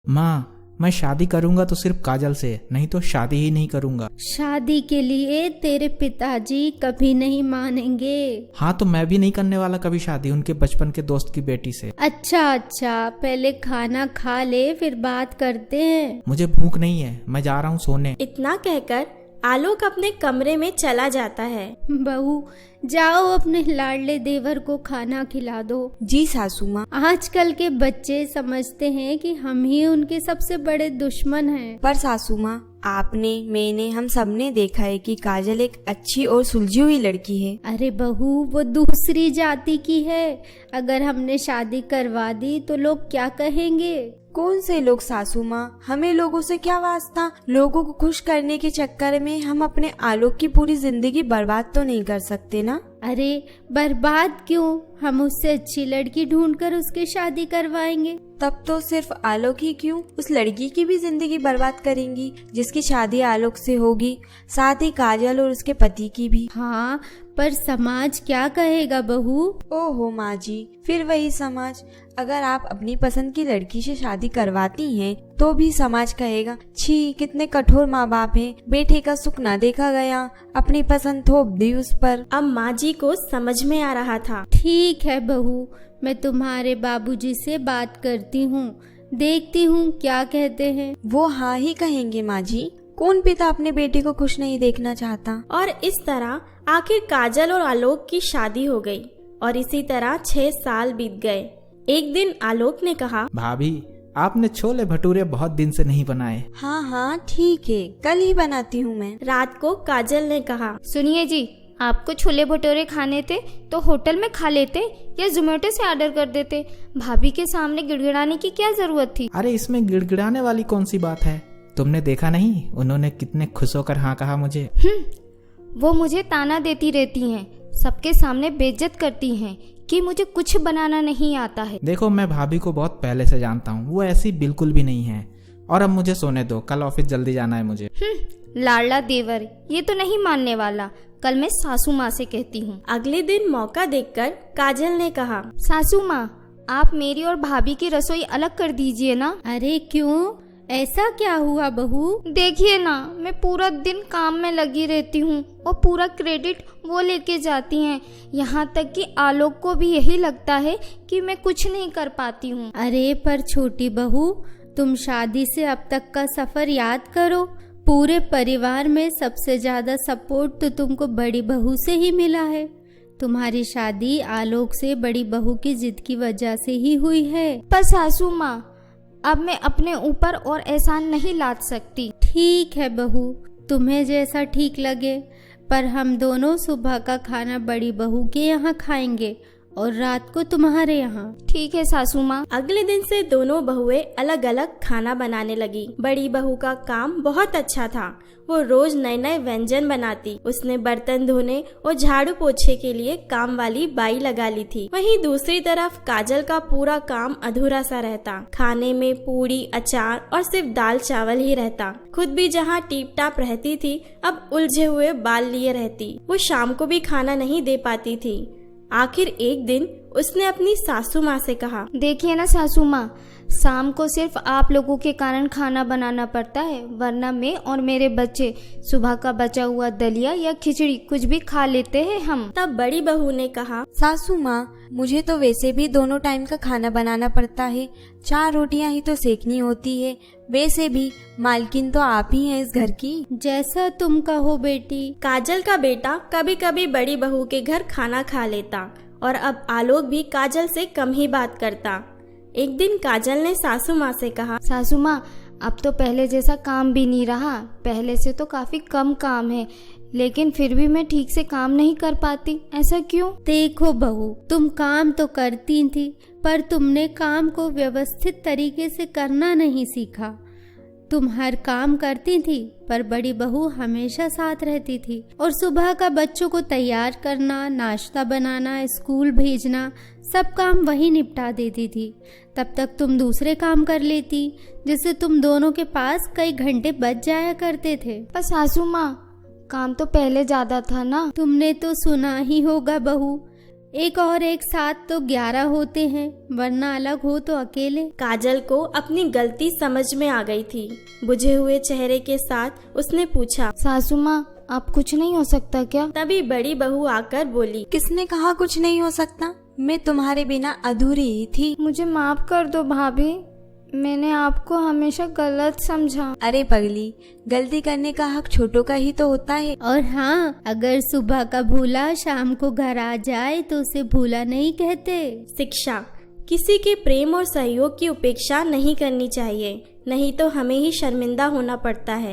माँ, मैं शादी करूंगा तो सिर्फ काजल से, नहीं तो शादी ही नहीं करूंगा। शादी के लिए तेरे पिताजी कभी नहीं मानेंगे। हाँ, तो मैं भी नहीं करने वाला कभी शादी उनके बचपन के दोस्त की बेटी से। अच्छा, पहले खाना खा ले फिर बात करते हैं। मुझे भूख नहीं है, मैं जा रहा हूँ सोने। इतना कहकर आलोक अपने कमरे में चला जाता है। बहू, जाओ अपने लाडले देवर को खाना खिला दो। जी सासू माँ। आजकल के बच्चे समझते हैं कि हम ही उनके सबसे बड़े दुश्मन हैं। पर सासू माँ, आपने, मैंने, हम सबने देखा है कि काजल एक अच्छी और सुलझी हुई लड़की है। अरे बहू, वो दूसरी जाति की है। अगर हमने शादी करवा दी तो लोग क्या कहेंगे? कौन से लोग सासू माँ? हमें लोगों से क्या वास्ता? लोगों को खुश करने के चक्कर में हम अपने आलोक की पूरी जिंदगी बर्बाद तो नहीं कर सकते ना। अरे बर्बाद क्यों? हम उससे अच्छी लड़की ढूंढकर उसकी शादी करवाएंगे। तब तो सिर्फ आलोक ही क्यों, उस लड़की की भी जिंदगी बर्बाद करेंगी जिसकी शादी आलोक से होगी, साथ ही काजल और उसके पति की भी। हाँ, पर समाज क्या कहेगा बहू? ओहो माँ जी, फिर वही समाज। अगर आप अपनी पसंद की लड़की से शादी करवाती हैं तो भी समाज कहेगा, छी कितने कठोर माँ बाप हैं, बेटे का सुख ना देखा गया, अपनी पसंद थोप दी उस पर। अब माँ जी को समझ में आ रहा था। ठीक है बहू, मैं तुम्हारे बाबूजी से बात करती हूँ, देखती हूँ क्या कहते हैं। वो हाँ ही कहेंगे माँ जी। कौन पिता अपने बेटे को खुश नहीं देखना चाहता। और इस तरह आखिर काजल और आलोक की शादी हो गई और इसी तरह 6 साल बीत गए। एक दिन आलोक ने कहा, भाभी, आपने छोले भटूरे बहुत दिन से नहीं बनाए। हाँ ठीक है, कल ही बनाती हूँ मैं। रात को काजल ने कहा, सुनिए जी, आपको छोले भटूरे खाने थे तो होटल में खा लेते या जोमेटो से ऑर्डर कर देते। भाभी के सामने गिड़गिड़ाने की क्या जरूरत थी? अरे इसमें गिड़गिड़ाने वाली कौन सी बात है? तुमने देखा नहीं उन्होंने कितने खुश होकर हाँ कहा मुझे। वो मुझे ताना देती रहती हैं, सबके सामने बेइज्जत करती हैं कि मुझे कुछ बनाना नहीं आता है। देखो, मैं भाभी को बहुत पहले से जानता हूँ, वो ऐसी बिल्कुल भी नहीं है। और अब मुझे सोने दो, कल ऑफिस जल्दी जाना है मुझे। लाडला देवर ये तो नहीं मानने वाला, कल मैं सासू माँ से कहती हूँ। अगले दिन मौका देखकर काजल ने कहा, सासू माँ, आप मेरी और भाभी की रसोई अलग कर दीजिए ना। अरे क्यों, ऐसा क्या हुआ बहू? देखिए ना, मैं पूरा दिन काम में लगी रहती हूँ और पूरा क्रेडिट वो लेके जाती हैं। यहाँ तक कि आलोक को भी यही लगता है कि मैं कुछ नहीं कर पाती हूँ। अरे पर छोटी बहू, तुम शादी से अब तक का सफर याद करो। पूरे परिवार में सबसे ज्यादा सपोर्ट तो तुमको बड़ी बहू से ही मिला है। तुम्हारी शादी आलोक से बड़ी बहू की जिद की वजह से ही हुई है। पर सासू माँ, अब मैं अपने ऊपर और एहसान नहीं लाद सकती। ठीक है बहू, तुम्हें जैसा ठीक लगे, पर हम दोनों सुबह का खाना बड़ी बहू के यहाँ खाएंगे और रात को तुम्हारे यहाँ। ठीक है सासू माँ। अगले दिन से दोनों बहुएं अलग अलग खाना बनाने लगी। बड़ी बहू का काम बहुत अच्छा था, वो रोज नए नए व्यंजन बनाती। उसने बर्तन धोने और झाड़ू पोछे के लिए काम वाली बाई लगा ली थी। वहीं दूसरी तरफ काजल का पूरा काम अधूरा सा रहता। खाने में पूरी, अचार और सिर्फ दाल चावल ही रहता। खुद भी जहाँ टीप टाप रहती थी, अब उलझे हुए बाल लिए रहती। वो शाम को भी खाना नहीं दे पाती थी। आखिर एक दिन उसने अपनी सासू माँ से कहा, देखिए ना सासू माँ, शाम को सिर्फ आप लोगों के कारण खाना बनाना पड़ता है, वरना मैं और मेरे बच्चे सुबह का बचा हुआ दलिया या खिचड़ी कुछ भी खा लेते हैं हम। तब बड़ी बहू ने कहा, सासू माँ, मुझे तो वैसे भी दोनों टाइम का खाना बनाना पड़ता है, 4 रोटियां ही तो सेकनी होती है। वैसे भी मालकिन तो आप ही हैं इस घर की। जैसा तुम कहो बेटी। काजल का बेटा कभी कभी बड़ी बहू के घर खाना खा लेता और अब आलोक भी काजल से कम ही बात करता। एक दिन काजल ने सासू माँ से कहा, सासू माँ, अब तो पहले जैसा काम भी नहीं रहा, पहले से तो काफी कम काम है, लेकिन फिर भी मैं ठीक से काम नहीं कर पाती। ऐसा क्यों? देखो बहू, तुम काम तो करती थी, पर तुमने काम को व्यवस्थित तरीके से करना नहीं सीखा। तुम हर काम करती थी, पर बड़ी बहू हमेशा साथ रहती थी और सुबह का बच्चों को तैयार करना, नाश्ता बनाना, स्कूल भेजना, सब काम वही निपटा देती थी। तब तक तुम दूसरे काम कर लेती, जिससे तुम दोनों के पास कई घंटे बच जाया करते थे। पर सासू माँ, काम तो पहले ज्यादा था ना। तुमने तो सुना ही होगा बहू, एक और एक साथ तो 11 होते हैं, वरना अलग हो तो अकेले। काजल को अपनी गलती समझ में आ गई थी। बुझे हुए चेहरे के साथ उसने पूछा। सासू माँ, आप कुछ नहीं हो सकता क्या? तभी बड़ी बहू आकर बोली। किसने कहा कुछ नहीं हो सकता? मैं तुम्हारे बिना अधूरी ही थी। मुझे माफ कर दो भाभी, मैंने आपको हमेशा गलत समझा। अरे पगली, गलती करने का हक छोटों का ही तो होता है। और हाँ, अगर सुबह का भूला शाम को घर आ जाए तो उसे भूला नहीं कहते। शिक्षा, किसी के प्रेम और सहयोग की उपेक्षा नहीं करनी चाहिए, नहीं तो हमें ही शर्मिंदा होना पड़ता है।